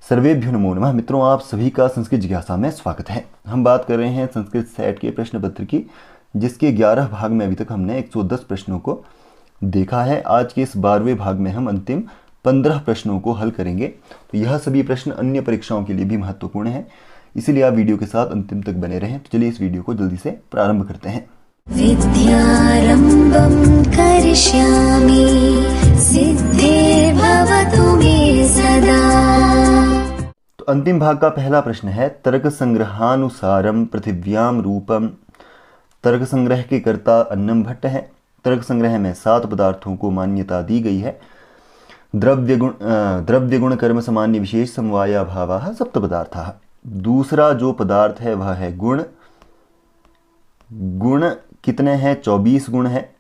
सर्वेभ्यो नमो नमः। मित्रों, आप सभी का संस्कृत जिज्ञासा में स्वागत है। हम बात कर रहे हैं संस्कृत सेट के प्रश्न पत्र की, जिसके 11 भाग में अभी तक हमने 110 प्रश्नों को देखा है। आज के इस 12वें भाग में हम अंतिम 15 प्रश्नों को हल करेंगे। तो यह सभी प्रश्न अन्य परीक्षाओं के लिए भी महत्वपूर्ण है, इसीलिए आप वीडियो के साथ अंतिम तक बने रहें। तो चलिए इस वीडियो को जल्दी से प्रारंभ करते हैं। विद्यारम्भं करिष्यामि सिद्धिर्भवतु मे सदा। तो अंतिम भाग का पहला प्रश्न है, तर्क संग्रहानुसारम पृथिव्याम रूपम। तर्क संग्रह के कर्ता अन्नम भट्ट है। तर्क संग्रह में 7 पदार्थों को मान्यता दी गई है। द्रव्य गुण कर्म सामान्य विशेष समवाया भावाः सप्त पदार्थाः। दूसरा जो पदार्थ है वह है गुण। गुण कितने हैं? 24 गुण है।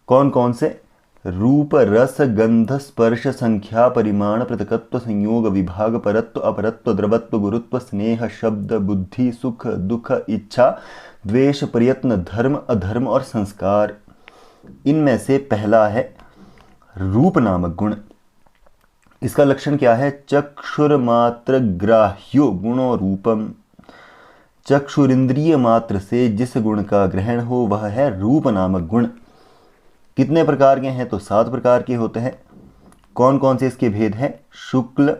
कौन कौन से? रूप, रस, गंध, स्पर्श, संख्या, परिमाण, पृथकत्व, संयोग, विभाग, परत्व, अपरत्व, द्रवत्व, गुरुत्व, स्नेह, शब्द, बुद्धि, सुख, दुख, इच्छा, द्वेष, प्रयत्न, धर्म, अधर्म और संस्कार। इनमें से पहला है रूप नामक गुण। इसका लक्षण क्या है? चक्षुर्मात्र ग्राह्यो गुणो रूपम। चक्षुरिंद्रिय मात्र से जिस गुण का ग्रहण हो वह है रूप नामक गुण। कितने प्रकार के हैं? तो 7 प्रकार के होते हैं। कौन कौन से इसके भेद हैं? शुक्ल,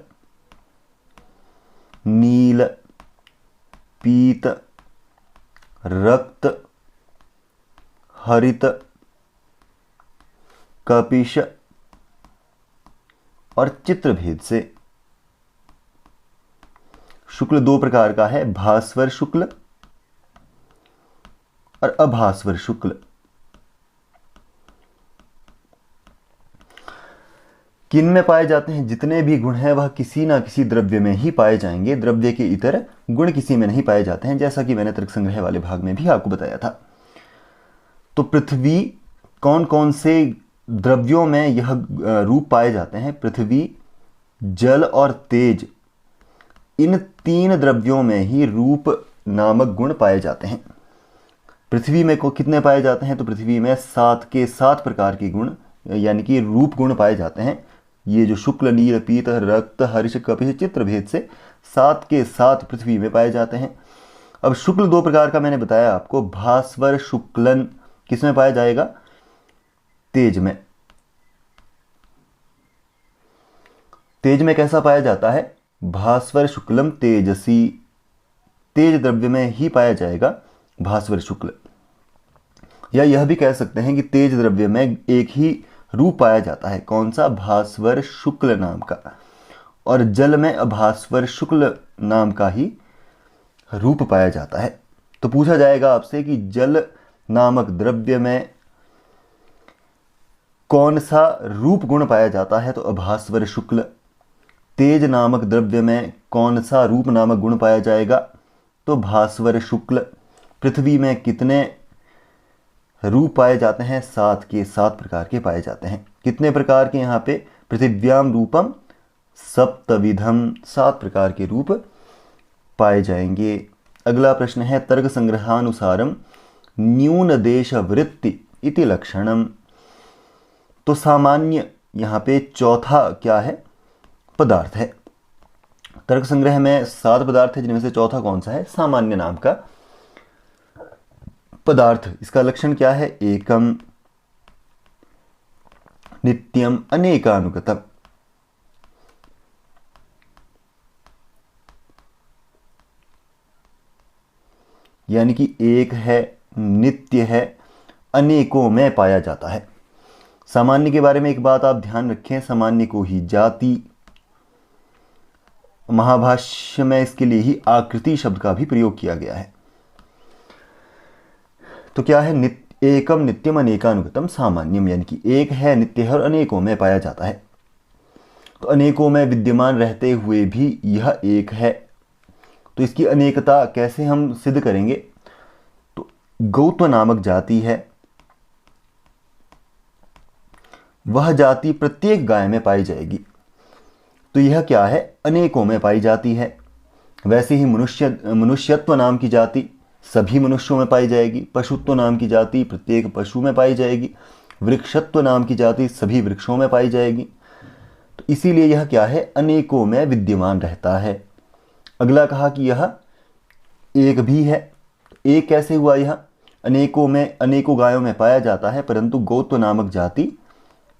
नील, पीत, रक्त, हरित, कपिश और चित्र भेद से। शुक्ल 2 प्रकार का है, भास्वर शुक्ल और अभास्वर शुक्ल। किन में पाए जाते हैं? जितने भी गुण हैं वह किसी ना किसी द्रव्य में ही पाए जाएंगे। द्रव्य के इतर गुण किसी में नहीं पाए जाते हैं, जैसा कि मैंने तर्क संग्रह वाले भाग में भी आपको बताया था। तो पृथ्वी, कौन कौन से द्रव्यों में यह रूप पाए जाते हैं? पृथ्वी, जल और तेज, इन 3 द्रव्यों में ही रूप नामक गुण पाए जाते हैं। पृथ्वी में कितने पाए जाते हैं? तो पृथ्वी में 7 के 7 प्रकार के गुण यानी कि रूप गुण पाए जाते हैं। ये जो शुक्ल, नील, पीत, रक्त, हर्ष, कपिश, चित्र भेद से 7 के 7 पृथ्वी में पाए जाते हैं। अब शुक्ल 2 प्रकार का मैंने बताया आपको। भास्वर शुक्लन किस में पाया जाएगा? तेज में। तेज में कैसा पाया जाता है? भास्वर शुक्लम तेजसी। तेज द्रव्य में ही पाया जाएगा भास्वर शुक्ल। या यह भी कह सकते हैं कि तेज द्रव्य में एक ही रूप पाया जाता है। कौन सा? भास्वर शुक्ल नाम का। और जल में अभास्वर शुक्ल नाम का ही रूप पाया जाता है। तो पूछा जाएगा आपसे कि जल नामक द्रव्य में कौन सा रूप गुण पाया जाता है? तो अभास्वर शुक्ल। तेज नामक द्रव्य में कौन सा रूप नामक गुण पाया जाएगा? तो भास्वर शुक्ल। पृथ्वी में कितने रूप पाए जाते हैं? 7 के 7 प्रकार के पाए जाते हैं। कितने प्रकार के? यहाँ पे पृथिव्याम रूपम सप्तविधम, 7 प्रकार के रूप पाए जाएंगे। अगला प्रश्न है, तर्क संग्रहानुसारम न्यून देश वृत्ति इति लक्षणम। तो सामान्य यहाँ पे चौथा क्या है? पदार्थ है। तर्क संग्रह में 7 पदार्थ है, जिनमें से चौथा कौन सा है? सामान्य नाम का पदार्थ। इसका लक्षण क्या है? एकम, नित्यम, अनेकानुगतम। यानी कि एक है, नित्य है, अनेकों में पाया जाता है। सामान्य के बारे में एक बात आप ध्यान रखें, सामान्य को ही जाति, महाभाष्य में इसके लिए ही आकृति शब्द का भी प्रयोग किया गया है। तो क्या है? एकम, नित्यम, अनेकानुगतम, सामान्यम। यानी कि एक है, नित्य है और अनेकों में पाया जाता है। तो अनेकों में विद्यमान रहते हुए भी यह एक है। तो इसकी अनेकता कैसे हम सिद्ध करेंगे? तो गौत्व नामक जाति है, वह जाति प्रत्येक गाय में पाई जाएगी। तो यह क्या है? अनेकों में पाई जाती है। वैसे ही मनुष्यत्व नाम की जाति सभी मनुष्यों में पाई जाएगी। पशुत्व नाम की जाति प्रत्येक पशु में पाई जाएगी। वृक्षत्व नाम की जाति सभी वृक्षों में पाई जाएगी। तो तो इसीलिए यह क्या है, अनेकों में विद्यमान रहता है। अगला कहा कि यह एक भी है। एक कैसे हुआ, यह अनेकों में, अनेकों गायों में पाया जाता है, परंतु गौत्व नामक जाति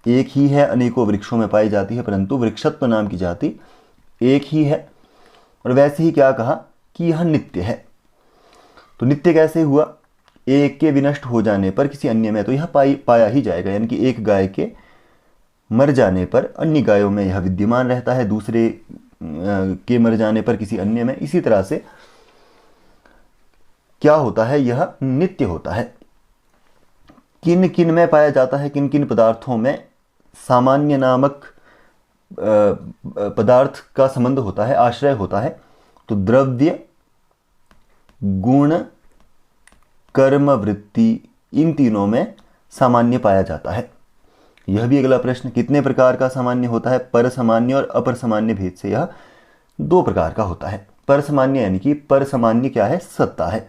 एक ही है। अनेकों वृक्षों में पाई जाती है, परंतु वृक्षत्व नाम की जाति एक ही है। और वैसे ही क्या कहा कि यह नित्य है। तो नित्य कैसे हुआ, एक के विनष्ट हो जाने पर किसी अन्य में तो यह पाया ही जाएगा, यानी कि एक गाय के मर जाने पर अन्य गायों में यह विद्यमान रहता है, दूसरे के मर जाने पर किसी अन्य में। इसी तरह से क्या होता है, यह नित्य होता है। किन किन में पाया जाता है, किन किन पदार्थों में सामान्य नामक पदार्थ का संबंध होता है, आश्रय होता है। तो द्रव्य, गुण, कर्म, वृत्ति, इन तीनों में सामान्य पाया जाता है। यह भी अगला प्रश्न, कितने प्रकार का सामान्य होता है। पर सामान्य और अपर सामान्य भेद से यह दो प्रकार का होता है। पर सामान्य यानी कि पर सामान्य क्या है, सत्ता है।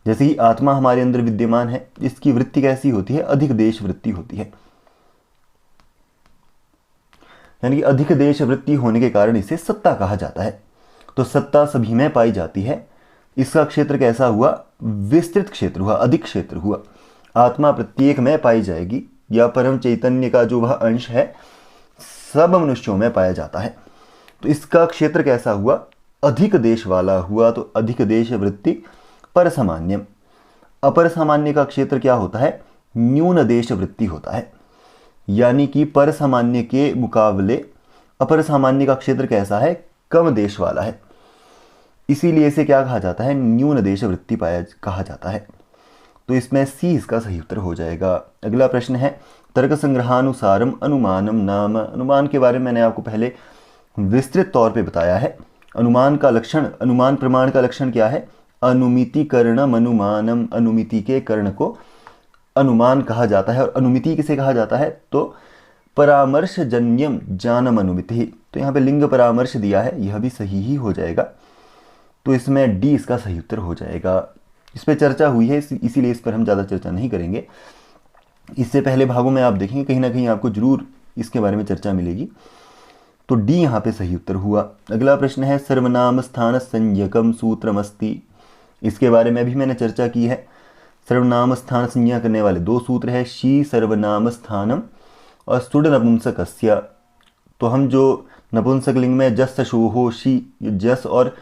जैसे कि आत्मा हमारे अंदर विद्यमान है, इसकी वृत्ति कैसी होती है, अधिक देश वृत्ति होती है, यानी कि अधिक देश वृत्ति होने के कारण इसे सत्ता कहा जाता है। तो सत्ता सभी में पाई जाती है। इसका क्षेत्र कैसा हुआ, विस्तृत क्षेत्र हुआ, अधिक क्षेत्र हुआ। आत्मा प्रत्येक में पाई जाएगी, या परम चैतन्य का जो वह अंश है सब मनुष्यों में पाया जाता है। तो इसका क्षेत्र कैसा हुआ, अधिक देश वाला हुआ। तो अधिक देश वृत्ति पर सामान्य। अपर सामान्य का क्षेत्र क्या होता है, न्यून देश वृत्ति होता है, यानी कि पर सामान्य के मुकाबले अपर सामान्य का क्षेत्र कैसा है, कम देश वाला है। इसीलिए इसे क्या कहा जाता है, न्यून देश वृत्ति पाया कहा जाता है। तो इसमें सी इसका सही उत्तर हो जाएगा। अगला प्रश्न है, तर्क संग्रहानुसारम अनुमानम नाम। अनुमान के बारे में मैंने आपको पहले विस्तृत तौर पे बताया है। अनुमान का लक्षण, अनुमान प्रमाण का लक्षण क्या है, अनुमिति करणम अनुमानम। अनुमिति के कर्ण को अनुमान कहा जाता है। और अनुमिति किसे कहा जाता है, तो परामर्श जन्यम जानम अनुमिति। तो यहाँ पे लिंग परामर्श दिया है, यह भी सही ही हो जाएगा। तो इसमें डी इसका सही उत्तर हो जाएगा। इस पर चर्चा हुई है, इसीलिए इस पर हम ज़्यादा चर्चा नहीं करेंगे। इससे पहले भागों में आप देखेंगे कहीं ना कहीं आपको जरूर इसके बारे में चर्चा मिलेगी। तो डी यहाँ पे सही उत्तर हुआ। अगला प्रश्न है, सर्वनाम स्थान संज्ञकम सूत्रमस्ति। इसके बारे में भी मैंने चर्चा की है। सर्वनाम स्थान संज्ञा करने वाले दो सूत्र है, शी सर्वनाम स्थानम और सुड नपुंसकस्य। तो हम जो नपुंसक लिंग में जस शो हो शी, जस और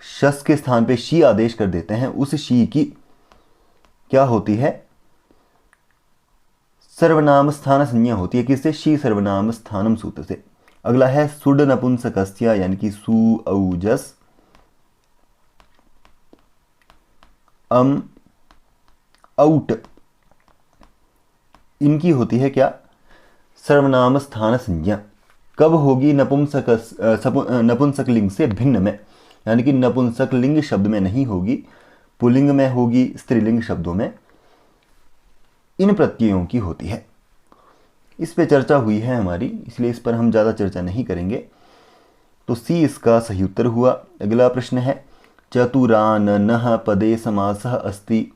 शस के स्थान पे शी आदेश कर देते हैं, उस शी की क्या होती है, सर्वनाम स्थान संज्ञा होती है। किससे, शी सर्वनाम स्थानम सूत्र से। अगला है सुड नपुंसकस्य, यानी कि सु औ जस अम आउट, इनकी होती है क्या, सर्वनाम स्थान संज्ञा। कब होगी, नपुंसक लिंग से भिन्न में, यानी कि नपुंसक लिंग शब्द में नहीं होगी, पुल्लिंग में होगी, स्त्रीलिंग शब्दों में इन प्रत्ययों की होती है। इस पे चर्चा हुई है हमारी, इसलिए इस पर हम ज़्यादा चर्चा नहीं करेंगे। तो सी इसका सही उत्तर हुआ। अगला प्रश्न है, चतुरान नह पदे समासः अस्ति।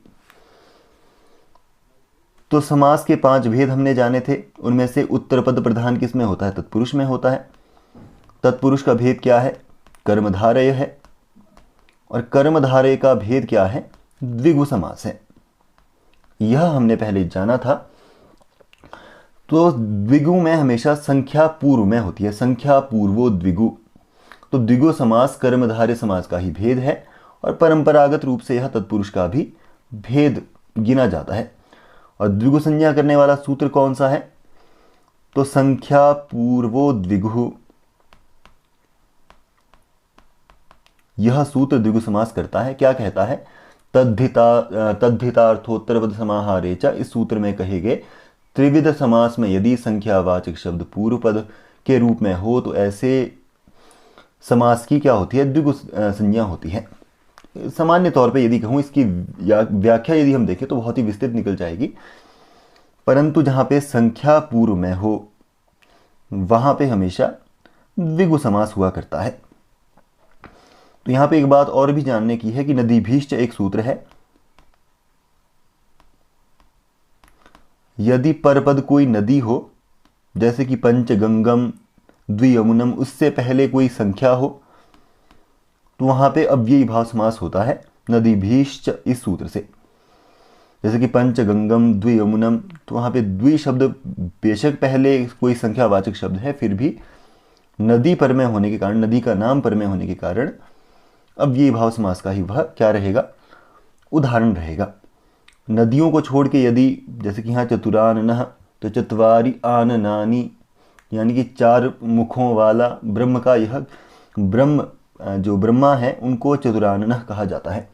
तो समास के 5 भेद हमने जाने थे, उनमें से उत्तर पद प्रधान किस में होता है, तत्पुरुष में होता है। तत्पुरुष का भेद क्या है, कर्मधारय है। और कर्मधारय का भेद क्या है, द्विगु समास है। यह हमने पहले जाना था। तो द्विगु में हमेशा संख्या पूर्व में होती है, संख्या पूर्वो द्विगु। तो द्विगु समास कर्मधारय समास का ही भेद है, और परंपरागत रूप से यह तत्पुरुष का भी भेद गिना जाता है। और द्विगु संज्ञा करने वाला सूत्र कौन सा है, तो संख्या पूर्वो द्विगु। यह सूत्र द्विगु समास करता है। क्या कहता है, तद्धितार्थोत्तरपद समाहारे च। इस सूत्र में कहे गए त्रिविध समास में यदि संख्यावाचक शब्द पूर्व पद के रूप में हो, तो ऐसे समास की क्या होती है, द्विगु संज्ञा होती है। सामान्य तौर पे यदि कहूँ, इसकी व्याख्या यदि हम देखें तो बहुत ही विस्तृत निकल जाएगी, परंतु जहाँ पे संख्या पूर्व में हो वहाँ पे हमेशा द्विगु समास हुआ करता है। तो यहाँ पे एक बात और भी जानने की है कि नदीभीष्ट एक सूत्र है। यदि परपद कोई नदी हो, जैसे कि पंचगंगम द्वियमुनम, उससे पहले कोई संख्या हो तो वहां पे अव्ययी भाव समास होता है नदीभीश्च इस सूत्र से। जैसे कि पंचगंगम द्वियमुनम, तो वहां पे द्वि शब्द बेशक पहले कोई संख्यावाचक शब्द है, फिर भी नदी पर में होने के कारण, नदी का नाम पर में होने के कारण अव्ययी भाव समास का ही वह क्या रहेगा, उदाहरण रहेगा। नदियों को छोड़ के यदि, जैसे कि यहाँ चतुराननः, तो चत्वारि आननानि, यानी कि 4 मुखों वाला ब्रह्म का यह ब्रह्म, जो ब्रह्मा है उनको चतुराननः कहा जाता है।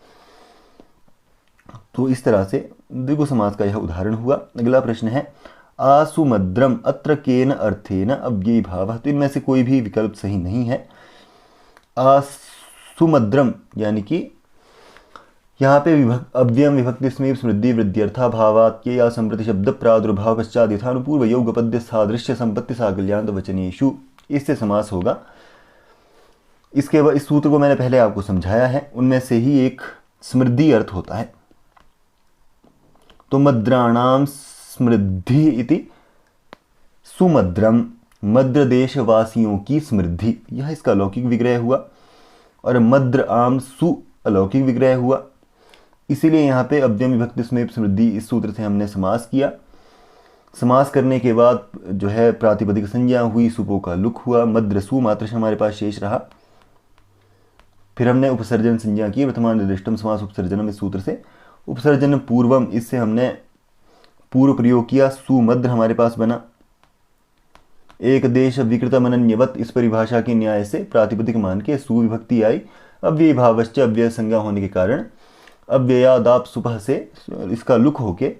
तो इस तरह से द्विगु समास का यह उदाहरण हुआ। अगला प्रश्न है आसुमद्रम अत्र केन अर्थेन अव्ययी भावः, तो इनमें से कोई भी विकल्प सही नहीं है। आसुमद्रम यानी कि यहाँ पे अव्ययम विभक्ति स्मेव स्मृति वृद्ध्यर्था भावात्य या संप्रति शब्द प्रादुर्भाव पश्चात यथानुपूर्व योगपद्य सादृश्य संपत्ति साकल्यान्त वचनेषु, इससे समास होगा। इसके बाद इस सूत्र को मैंने पहले आपको समझाया है, उनमें से ही एक स्मृति अर्थ होता है। तो मद्राणाम स्मृद्धि इति सुमद्रम, मद्र देशवासियों की समृद्धि, यह इसका लौकिक विग्रह हुआ। और मद्र आम सु अलौकिक विग्रह हुआ। इसीलिए यहाँ पे अव्ययम विभक्ति स्मेप समृद्धि इस सूत्र से हमने समास किया। समास करने के बाद जो है प्रातिपदिक संज्ञा हुई, सुपो का लुक हुआ, मद्र सु मात्र हमारे पास शेष रहा। फिर हमने उपसर्जन संज्ञा की, वर्तमान निर्दिष्टम समास उपसर्जनम इस सूत्र से। उपसर्जन पूर्वम, इससे हमने पूर्व प्रयोग किया, सुमद्र हमारे पास बना। एक देश विकृतम अनन्यवत, इस परिभाषा के न्याय से प्रातिपदिक मान के सुविभक्ति आई। अव्ययी भावश्च, अव्यय संज्ञा होने के कारण अव्ययादाप सुपह से इसका लुक होके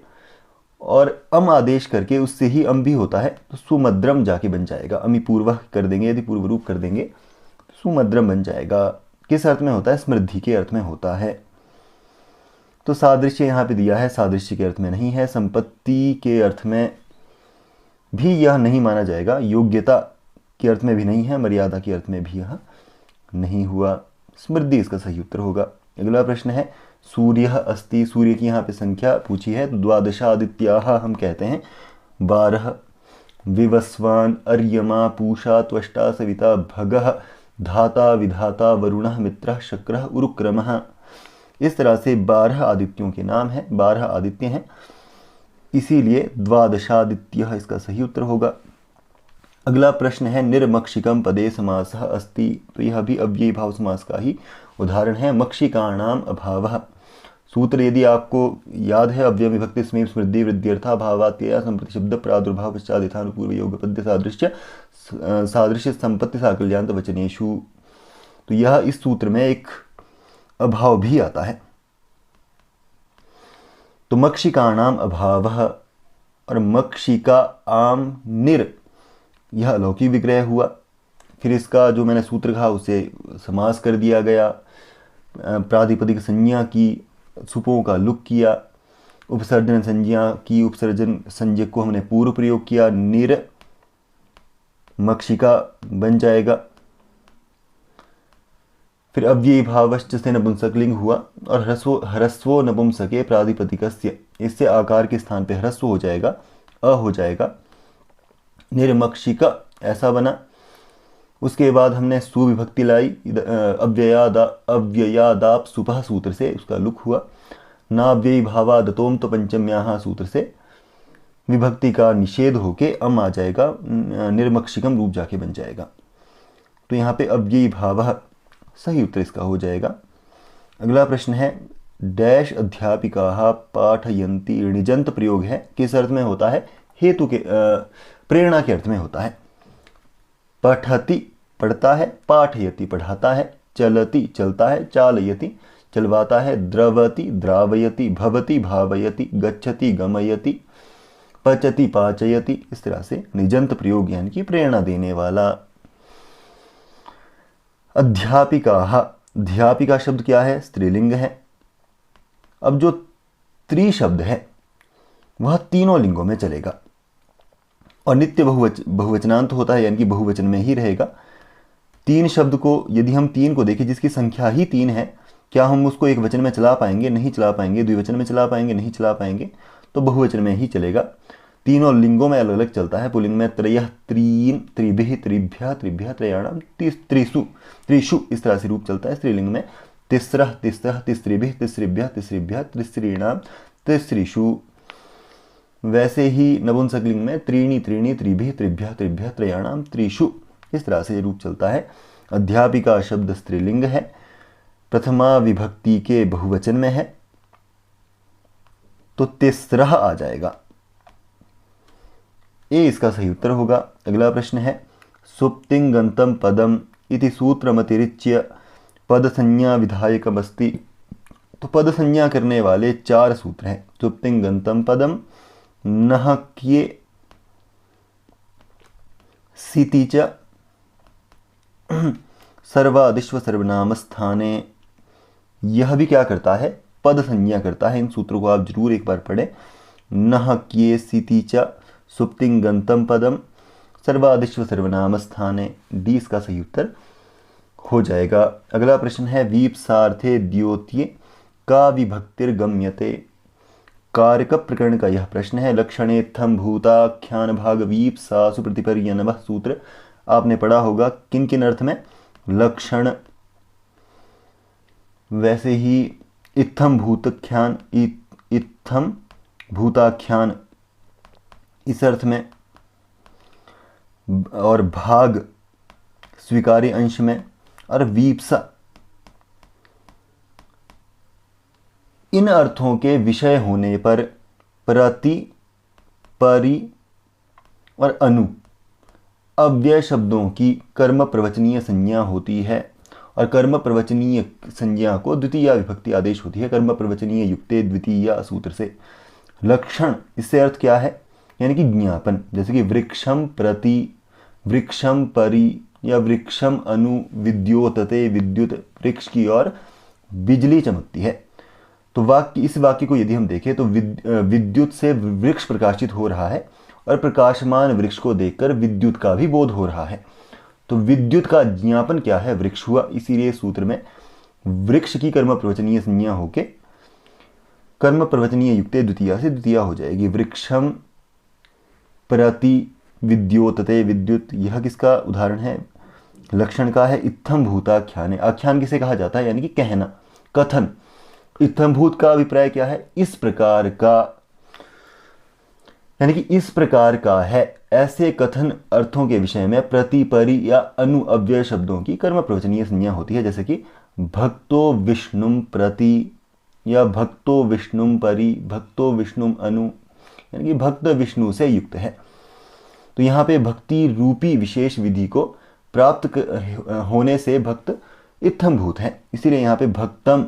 और अम आदेश करके उससे ही अम भी होता है, तो सुमद्रम जाके बन जाएगा। अमी पूर्व कर देंगे, यदि पूर्व रूप कर देंगे सुमद्रम बन जाएगा। किस अर्थ में होता है? समृद्धि के अर्थ में होता है। तो सादृश्य यहाँ पे दिया है, सादृश्य के अर्थ में नहीं है। संपत्ति के अर्थ में भी यह नहीं माना जाएगा, योग्यता के अर्थ में भी नहीं है, मर्यादा के अर्थ में भी यह नहीं हुआ। स्मृति इसका सही उत्तर होगा। अगला प्रश्न है सूर्य अस्ति, सूर्य की यहाँ पे संख्या पूछी है, तो द्वादशादित्याः हम कहते हैं 12। विवस्वान अर्यमा पूषा त्वष्टा सविता भगः धाता विधाता वरुणः मित्रः शक्रः उरुक्रमः। इस तरह से 12 आदित्यों के नाम हैं, 12 आदित्य हैं, इसीलिए द्वादशादित्यः इसका सही उत्तर होगा। अगला प्रश्न है निर्मक्षिकम पदे समासः अस्ति, तो यह भी अव्ययी भाव समास का ही उदाहरण है। मक्षिकाणाम अभावः, सूत्र यदि आपको याद है, अव्यय विभक्ति स्मेव स्मृति वृद्ध्यर्था भावात्या संप्रति शब्द प्रादुर्भाव पश्चात यथानुपूर्व योगपद्य सादृश्य संपत्ति साकल्यान्त वचनेषु, तो यह इस सूत्र में एक अभाव भी आता है। तो मक्षिकाणाम अभावः और मक्षिका आम निर, यह अलौकिक विग्रह हुआ। फिर इसका जो मैंने सूत्र कहा उसे समास कर दिया गया, प्रातिपदिक संज्ञा की, सुपों का लुक किया, उपसर्जन संज्ञा की, उपसर्जन संज्ञक को हमने पूर्व प्रयोग किया, निर मक्षिका बन जाएगा। फिर अव्ययी भावश्च से नपुंसकलिंग हुआ और ह्रस्वो नपुंसके प्रातिपदिकस्य, इससे आकार के स्थान पे ह्रस्व हो जाएगा, अ हो जाएगा, निर्मक्षिका ऐसा बना। उसके बाद हमने सुविभक्ति लाई, अव्ययादाप सुपह सूत्र से उसका लुक हुआ। नाव्ययी भावादतोम तो पंचम्याः सूत्र से विभक्ति का निषेध होके अम आ जाएगा, निर्मक्षिकम रूप जाके बन जाएगा। तो यहाँ पे अव्ययी भावः सही उत्तर इसका हो जाएगा। अगला प्रश्न है डैश अध्यापिकाः पाठयन्ति, णिजंत प्रयोग है, किस अर्थ में होता है? हेतु के प्रेरणा के अर्थ में होता है। पठति पढ़ता है, पाठयति पढ़ाता है, चलति चलता है, चालयति चलवाता है, द्रवति द्रावयति, भवति भावयति, गच्छति गमयति, पचति पाचयति। इस तरह से निजंत प्रयोग यानी कि प्रेरणा देने वाला। अध्यापिकाः, अध्यापिका शब्द क्या है? स्त्रीलिंग है। अब जो त्रि शब्द है वह तीनों लिंगों में चलेगा और नित्य बहुवचनांत होता है, यानी कि बहुवचन में ही रहेगा। 3 शब्द को यदि हम 3 को देखें जिसकी संख्या ही 3 है, क्या हम उसको एक वचन में चला पाएंगे? नहीं चला पाएंगे। द्विवचन में चला पाएंगे? नहीं चला पाएंगे। तो बहुवचन में ही चलेगा। तीनों लिंगों में अलग अलग चलता है। पुल्लिंग में त्रयः, त्रीन्, त्रिभिः, त्रिभ्यः, त्रिभ्यः, त्रयाणाम, त्रिषु, त्रिषु इस तरह से रूप चलता है। स्त्रीलिंग में तिस्रः, तिस्रः, तिस्त्रिभिः, तिस्त्रिभ्यः, तिस्त्रिभ्यः, तिस्त्रीणाम, तिस्त्रिषु। वैसे ही नपुंसकलिंग में त्रीणि, त्रीणि, त्रिभिः, त्रिभ्यः, त्रिभ्यः, त्रयाणाम, त्रिषु इस तरह से रूप चलता है। अध्यापिका शब्द स्त्रीलिंग है, प्रथमा विभक्ति के बहुवचन में है, तो तिस्रः आ जाएगा। ए इसका सही उत्तर होगा। अगला प्रश्न है सुप्तिंगंतम पदम इति सूत्रमतिरिच्य पद संज्ञा विधायकमस्ति। तो पद संज्ञा करने वाले 4 सूत्र हैं। सुप्तिंगंतम पदम, नहक्ये, सिति च, सर्वादिश्व सर्वनाम स्थाने। यह भी क्या करता है? पद संज्ञा करता है। इन सूत्रों को आप जरूर एक बार पढ़ें। नहक्ये, सिति च, सुप्तिंगंतम पदम, सर्वादिश्व सर्वनाम स्थाने। डी इसका सही उत्तर हो जाएगा। अगला प्रश्न है वीप्सार्थे द्योत्ये का विभक्तिर्गम्यते। कारक प्रकरण का यह प्रश्न है। लक्षणेत्थम भूताख्यान भाग वीप्सासु प्रतिपर्यनवः सूत्र आपने पढ़ा होगा किन किन अर्थ में? लक्षण। वैसे ही इत्थम भूताख्यान, इत्थम भूताख्यान इस अर्थ में, और भाग स्वीकार्य अंश में, और वीप्सा इन अर्थों के विषय होने पर प्रति, परि और अनु अव्यय शब्दों की कर्म प्रवचनीय संज्ञा होती है। और कर्म प्रवचनीय संज्ञा को द्वितीय विभक्ति आदेश होती है। कर्म प्रवचनीय युक्ते द्वितीय सूत्र से। लक्षण इससे अर्थ क्या है? यानी कि ज्ञापन। जैसे कि वृक्षम प्रति, वृक्षम परि या वृक्षम अनु विद्योतते, विद्युत वृक्ष की ओर बिजली चमकती है। तो वाक्य, इस वाक्य को यदि हम देखें तो विद्युत से वृक्ष प्रकाशित हो रहा है और प्रकाशमान वृक्ष को देखकर विद्युत का भी बोध हो रहा है। तो विद्युत का ज्ञापन क्या है? वृक्ष हुआ। इसीलिए सूत्र में वृक्ष की कर्म प्रवचनीय संज्ञा होके कर्म प्रवचनीय युक्ते द्वितीय से द्वितीय हो जाएगी। वृक्षम प्रति विद्योतते, विद्युत, यह किसका उदाहरण है? लक्षण का है। इत्थम भूताख्याने, आख्यान किसे कहा जाता है? यानी कि कहना, कथन। इत्थम भूत का अभिप्राय क्या है? इस प्रकार का, यानी कि इस प्रकार का है। ऐसे कथन अर्थों के विषय में प्रति, परि या अनु अव्यय शब्दों की कर्म प्रवचनीय संज्ञा होती है। जैसे कि भक्तो विष्णुम प्रति या भक्तो विष्णुम परि, भक्तो विष्णुम अनु, यानी कि भक्त विष्णु से युक्त है। तो यहाँ पे भक्ति रूपी विशेष विधि को प्राप्त होने से भक्त इत्थम भूत है। इसीलिए यहाँ पे भक्तम,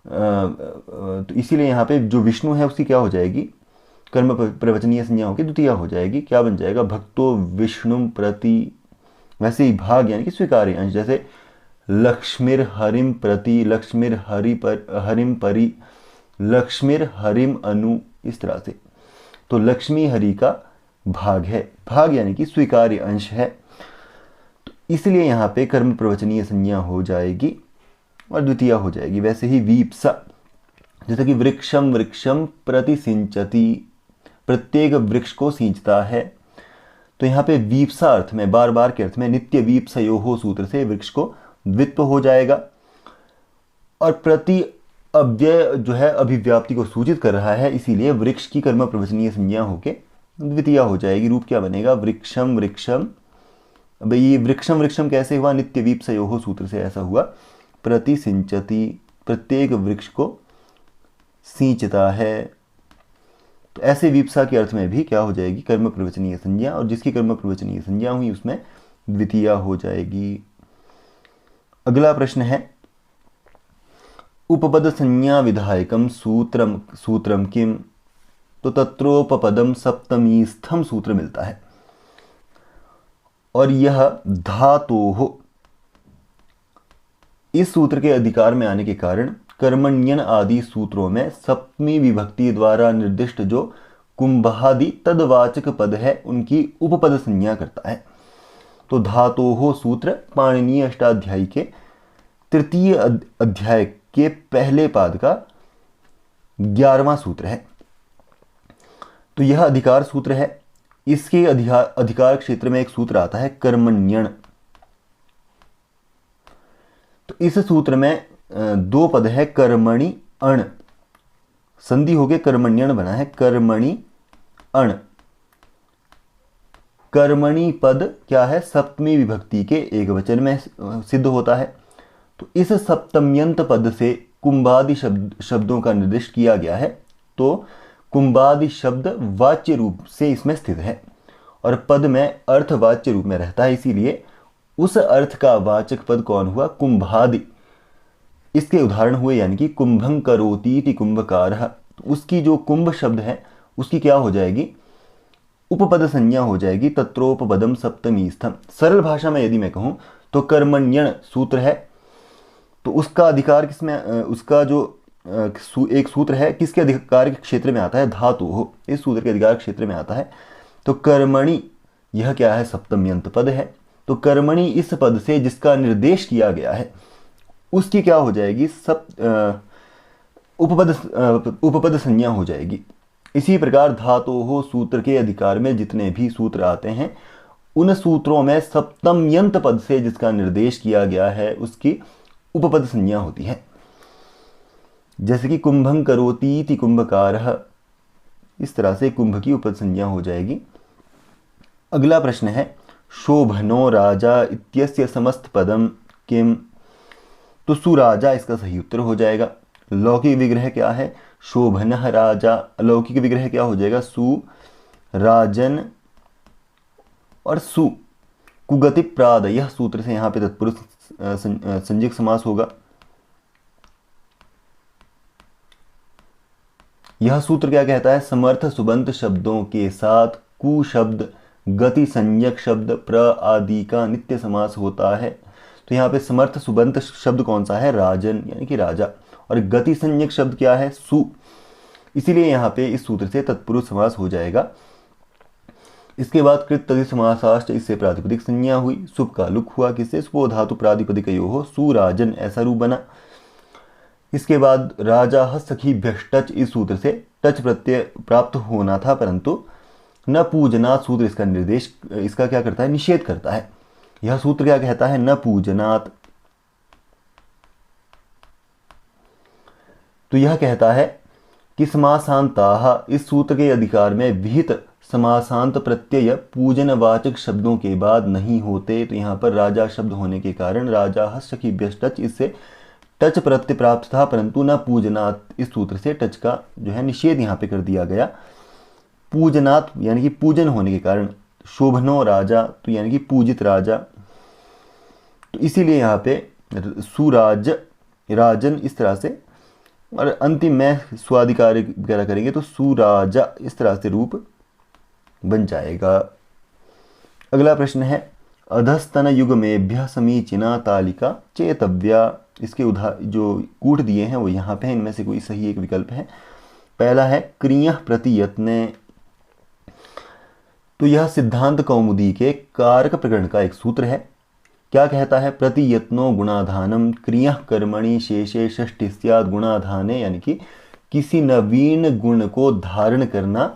तो इसीलिए यहाँ पे जो विष्णु है उसकी क्या हो जाएगी? कर्म प्रवचनीय संज्ञा होकर द्वितीय हो जाएगी। क्या बन जाएगा? भक्तो विष्णुम प्रति। वैसे ही भाग यानी कि स्वीकार्य अंश, जैसे लक्ष्मीर हरिम प्रति, लक्ष्मीर हरि पर, हरिम परि, लक्ष्मीर हरिम अनु, इस तरह से। तो लक्ष्मी हरि का भाग है। भाग यानी कि स्वीकार्य अंश है। तो इसलिए यहाँ पे कर्म प्रवचनीय संज्ञा हो जाएगी और द्वितीय हो जाएगी। वैसे ही वीप्सा, जैसे कि वृक्षम वृक्षम प्रति सिंचति, प्रत्येक वृक्ष को सींचता है। तो यहाँ पे वीप्सा अर्थ में, बार बार के अर्थ में, नित्य वीप्सयोः सूत्र से वृक्ष को द्वित्व हो जाएगा। और प्रति अव्यय जो है अभिव्याप्ति को सूचित कर रहा है, इसीलिए वृक्ष की कर्म प्रवचनीय संज्ञा होके द्वितीय हो जाएगी। रूप क्या बनेगा? वृक्षम वृक्षम। अब ये वृक्षम वृक्षम कैसे हुआ? नित्य वीप्सयोः सूत्र से ऐसा हुआ। प्रति सिंचति, प्रत्येक वृक्ष को सींचता है। तो ऐसे वीप्सा के अर्थ में भी क्या हो जाएगी? कर्म प्रवचनीय संज्ञा, और जिसकी कर्म प्रवचनीय संज्ञा हुई उसमें द्वितीय हो जाएगी। अगला प्रश्न है उपपद संज्ञा विधायकम सूत्रम, सूत्रम किम? तो तत्रोपपदम सप्तमीस्थम सूत्र मिलता है और यह धातोः, इस सूत्र के अधिकार में आने के कारण कर्मण्यन आदि सूत्रों में सप्तमी विभक्ति द्वारा निर्दिष्ट जो कुंभादि तदवाचक पद है उनकी उपपद संज्ञा करता है। तो धातोः सूत्र पाणिनीय अष्टाध्यायी के तृतीय अध्याय के पहले पाद का 11वां सूत्र है। तो यह अधिकार सूत्र है। इसके अधिकार क्षेत्र में एक सूत्र आता है कर्मण्यण। तो इस सूत्र में दो पद है कर्मणि अण, संधि हो गए कर्मण्यण बना है कर्मणि अण। कर्मणि पद क्या है, सप्तमी विभक्ति के एक वचन में सिद्ध होता है। तो इस सप्तम्यंत पद से कुंभादि शब्दों का निर्देश किया गया है। तो कुंभादि शब्द वाच्य रूप से इसमें स्थित है और पद में अर्थवाच्य रूप में रहता है, इसीलिए उस अर्थ का वाचक पद कौन हुआ, कुंभादि। इसके उदाहरण हुए यानी कि कुंभं करोतीति कुंभकारः। उसकी जो कुंभ शब्द है उसकी क्या हो जाएगी, उपपद संज्ञा हो जाएगी, तत्रोपपदम सप्तमी स्थम। सरल भाषा में यदि मैं कहूं तो कर्मण्यण सूत्र है, तो उसका अधिकार किसमें, उसका जो एक सूत्र है किसके अधिकार के क्षेत्र में आता है, धातु हो, इस सूत्र के अधिकार क्षेत्र में आता है। तो कर्मणि यह क्या है, सप्तम्यंत पद है। तो कर्मणि इस पद से जिसका निर्देश किया गया है उसकी क्या हो जाएगी, उपपद संज्ञा हो जाएगी। इसी प्रकार धातु हो सूत्र के अधिकार में जितने भी सूत्र आते हैं उन सूत्रों में सप्तम्यंत पद से जिसका निर्देश किया गया है उसकी उपपद संज्ञा होती है। जैसे कि कुंभं करोतीति कुंभकारः, इस तरह से कुंभ की उपपद संज्ञा हो जाएगी। अगला प्रश्न है शोभनो राजा इत्यस्य समस्त पदम किम। तो सुराजा इसका सही उत्तर हो जाएगा। लौकिक विग्रह क्या है, शोभनः राजा। अलौकिक विग्रह क्या हो जाएगा, सु राजन और सु। कुगति प्राद, यह सूत्र से यहां पे तत्पुरुष संज्ञक समास होगा। यह सूत्र क्या कहता है, समर्थ सुबंत शब्दों के साथ कु शब्द गति संज्ञक शब्द प्र आदि का नित्य समास होता है। तो यहाँ पे समर्थ सुबंत शब्द कौन सा है, राजन यानी कि राजा, और गति संज्ञक शब्द क्या है, सु। इसीलिए यहाँ पे इस सूत्र से तत्पुरुष समास हो जाएगा। इसके बाद कृत तदि समासाश्च, इससे प्रातिपदिक संज्ञा हुई। सुप का लुक हुआ किससे, सुपो धातु प्रातिपदिकयोः सुराजन, ऐसा रूप बना। इसके बाद राजा सखीभ्यश्च टच, इस सूत्र से टच प्रत्यय प्राप्त होना था, परंतु न पूजनात् सूत्र इसका निर्देश, इसका क्या करता है, निषेध करता है। यह सूत्र क्या कहता है, न पूजनात्। तो यह कहता है कि समासांताः, इस सूत्र के अधिकार में विहित समासांत प्रत्यय पूजनवाचक शब्दों के बाद नहीं होते। तो यहाँ पर राजा शब्द होने के कारण राजा सखीभ्यश्च टच, इससे टच प्रत्यय प्राप्त था, परंतु न पूजनात्, इस सूत्र से टच का जो है निषेध यहाँ पे कर दिया गया। पूजनात् यानी कि पूजन होने के कारण, शोभनो राजा तो यानी कि पूजित राजा। तो इसीलिए यहाँ पे सुराज राजन इस तरह से, और अंतिम में स्वाधिकार वगैरह करेंगे तो सुराजा, इस तरह से रूप बन जाएगा। अगला प्रश्न है अधस्तन युगमेभ्यः समीचीना तालिका चेतव्या। इसके जो कूट दिए हैं वो यहाँ पे हैं, इनमें से कोई सही एक विकल्प है। पहला है क्रियः प्रतियत्ने। तो यह सिद्धांत कौमुदी के कारक प्रकरण का एक सूत्र है। क्या कहता है, प्रतियत्नो गुणाधानम क्रियः कर्मणि शेषे षष्ठी स्यात् गुणाधाने, यानी कि किसी नवीन गुण को धारण करना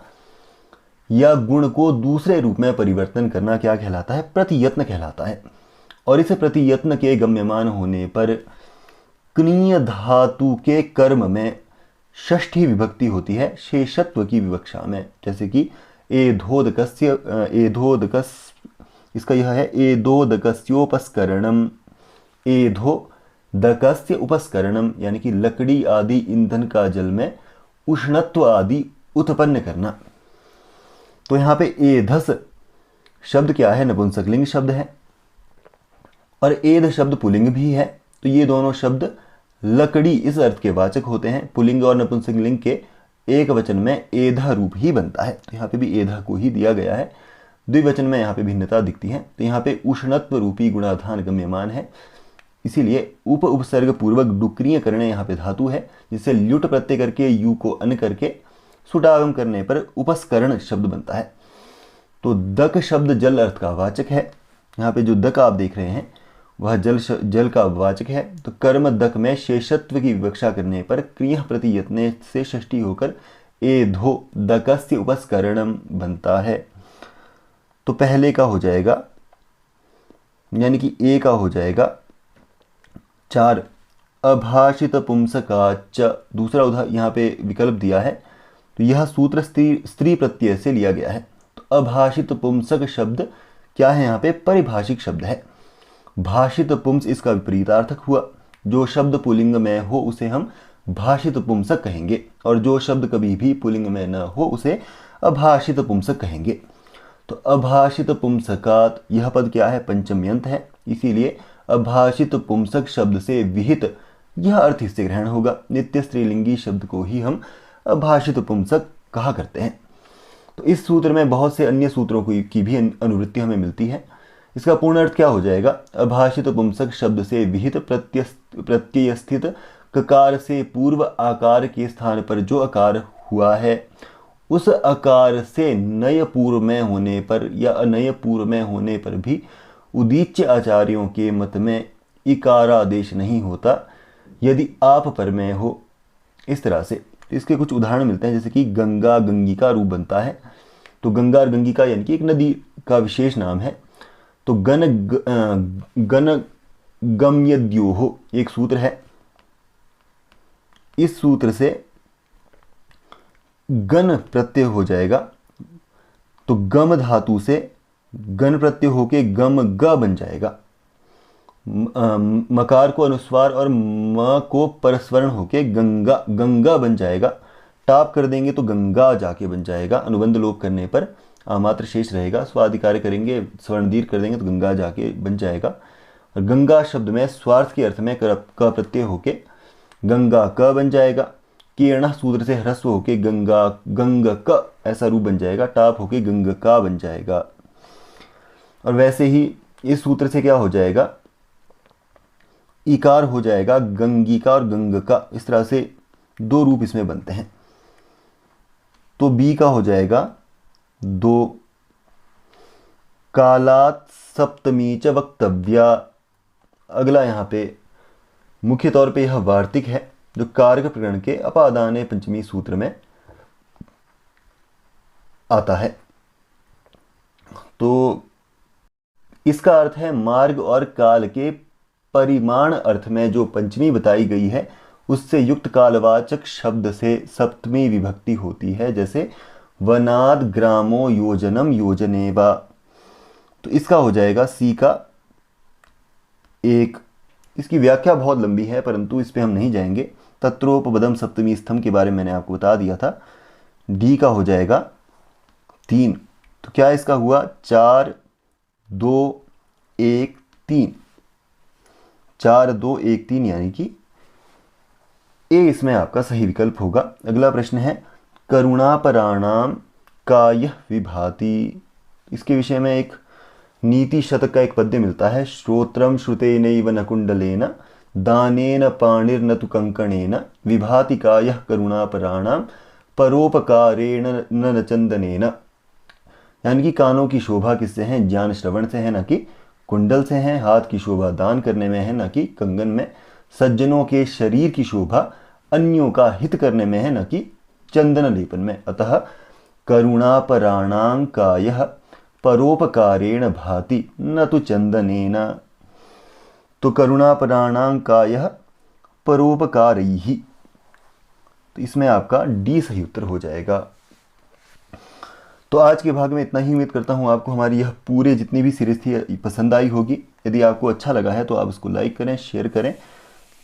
या गुण को दूसरे रूप में परिवर्तन करना क्या कहलाता है, प्रतियत्न कहलाता है। और इस प्रतियत्न के गम्यमान होने पर क्रिय धातु के कर्म में षष्ठी विभक्ति होती है शेषत्व की विवक्षा में। जैसे कि एधोदकस्य, एधोदकस, इसका यह है एधोदकस्योपस्करणम, एधोदकस्य उपस्करणम, यानी कि लकड़ी आदि ईंधन का जल में उष्णत्व आदि उत्पन्न करना। तो यहाँ पे एधस शब्द क्या है, नपुंसकलिंग शब्द है, और एध शब्द पुलिंग भी है। तो ये दोनों शब्द लकड़ी इस अर्थ के वाचक होते हैं। पुलिंग और नपुंसकलिंग के एक वचन में एधा रूप ही बनता है, तो यहाँ पे भी एधा को ही दिया गया है। द्विवचन में यहाँ पे भिन्नता दिखती है। तो यहाँ पे उष्णत्व रूपी गुणाधान गम्यमान है, इसीलिए उपसर्ग पूर्वक डुक्रिय करने यहाँ पे धातु है, जिससे ल्युट प्रत्यय करके यू को अन करके सुटागम करने पर उपस्करण शब्द बनता है। तो दक शब्द जल अर्थ का वाचक है। यहाँ पे जो दक आप देख रहे हैं वह जल का वाचक है। तो कर्म दक में शेषत्व की विवक्षा करने पर क्रियः प्रतियत्ने से षष्ठी होकर एधो दकस्य उपस्करणम बनता है। तो पहले का हो जाएगा, यानी कि ए का हो जाएगा 4 अभाषित पुंसकाच। दूसरा उदाहरण यहाँ पे विकल्प दिया है, तो यह सूत्र स्त्री प्रत्यय से लिया गया है। तो अभाषित पुंसक शब्द क्या है, यहाँ पे परिभाषिक शब्द है। भाषित पुंस इसका विपरीतार्थक हुआ। जो शब्द पुल्लिंग में हो उसे हम भाषित पुंसक कहेंगे, और जो शब्द कभी भी पुल्लिंग में न हो उसे अभाषित पुंसक कहेंगे। तो अभाषित पुंसकात, यह पद क्या है, पंचम्यंत है, इसीलिए अभाषित पुंसक शब्द से विहित यह अर्थ इससे ग्रहण होगा। नित्य स्त्रीलिंगी शब्द को ही हम अभाषित पुंसक कहा करते हैं। तो इस सूत्र में बहुत से अन्य सूत्रों की भी अनुवृत्ति हमें मिलती है। इसका पूर्ण अर्थ क्या हो जाएगा, अभाषित पुंसक शब्द से विहित प्रत्यय स्थित ककार से पूर्व आकार के स्थान पर जो आकार हुआ है, उस आकार से नय पूर्व में होने पर या अनय पूर्व में होने पर भी उदीच्य आचार्यों के मत में इकारादेश नहीं होता, यदि आप पर में हो। इस तरह से इसके कुछ उदाहरण मिलते हैं, जैसे कि गंगा गंगिका रूप बनता है। तो गंगा और गंगिका यानी कि एक नदी का विशेष नाम है। तो गण गम्यद्योहो एक सूत्र है, इस सूत्र से गण प्रत्यय हो जाएगा। तो गम धातु से गण प्रत्यय होके गम ग बन जाएगा। मकार को अनुस्वार और म को परस्वरण होके गंगा गंगा बन जाएगा। टाप कर देंगे तो गंगा जाके बन जाएगा। अनुबंध लोप करने पर मात्र शेष रहेगा। स्वाधिकार करेंगे, स्वर्ण दीर्घ कर देंगे तो गंगा जाके बन जाएगा। और गंगा शब्द में स्वार्थ के अर्थ में क प्रत्यय होके गंगा क बन जाएगा। कीर्ण सूत्र से ह्रस्व होके गंगा गंग क ऐसा रूप बन जाएगा। टाप होके गंग का बन जाएगा। और वैसे ही इस सूत्र से क्या हो जाएगा, इकार हो जाएगा गंगिका और गंग का। इस तरह से दो रूप इसमें बनते हैं। तो बी का हो जाएगा 2 कालात सप्तमी च वक्तव्या। अगला यहाँ पे मुख्य तौर पे यह वार्तिक है, जो कारक प्रकरण के अपादाने पंचमी सूत्र में आता है। तो इसका अर्थ है मार्ग और काल के परिमाण अर्थ में जो पंचमी बताई गई है उससे युक्त कालवाचक शब्द से सप्तमी विभक्ति होती है, जैसे वनाद ग्रामो योजनम योजनेवा। तो इसका हो जाएगा सी का 1। इसकी व्याख्या बहुत लंबी है परंतु इस पे हम नहीं जाएंगे। तत्रोपपदम सप्तमी स्तंभ के बारे में मैंने आपको बता दिया था। डी का हो जाएगा 3। तो क्या इसका हुआ 4 2 1 3। 4 2 1 3 यानी कि ए इसमें आपका सही विकल्प होगा। अगला प्रश्न है करुणापराणाम कायः विभाति। इसके विषय में एक नीति शतक का एक पद्य मिलता है। श्रोत्रम श्रुतेनैव न कुंडलेन दानेन पाणिर्न तु कंकणेन विभाति कायः करुणापराणाम परोपकारेण न चंदनेन। यानी कि कानों की शोभा किससे है, ज्ञान श्रवण से है, न कि कुंडल से है। हाथ की शोभा दान करने में है, न कि कंगन में। सज्जनों के शरीर की शोभा अन्यों का हित करने में है, न कि चंदन लेपन में। अतः करुणापराणां कायः परोपकारेण भाति न तो चंदनेन। तो करुणापराणां कायः परोपकारैः। तो इसमें आपका डी सही उत्तर हो जाएगा। तो आज के भाग में इतना ही। उम्मीद करता हूँ आपको हमारी यह पूरे जितनी भी सीरीज थी पसंद आई होगी। यदि आपको अच्छा लगा है तो आप उसको लाइक करें, शेयर करें।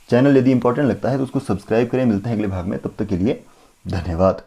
चैनल यदि इंपॉर्टेंट लगता है तो उसको सब्सक्राइब करें। मिलते हैं अगले भाग में, तब तक के लिए धन्यवाद।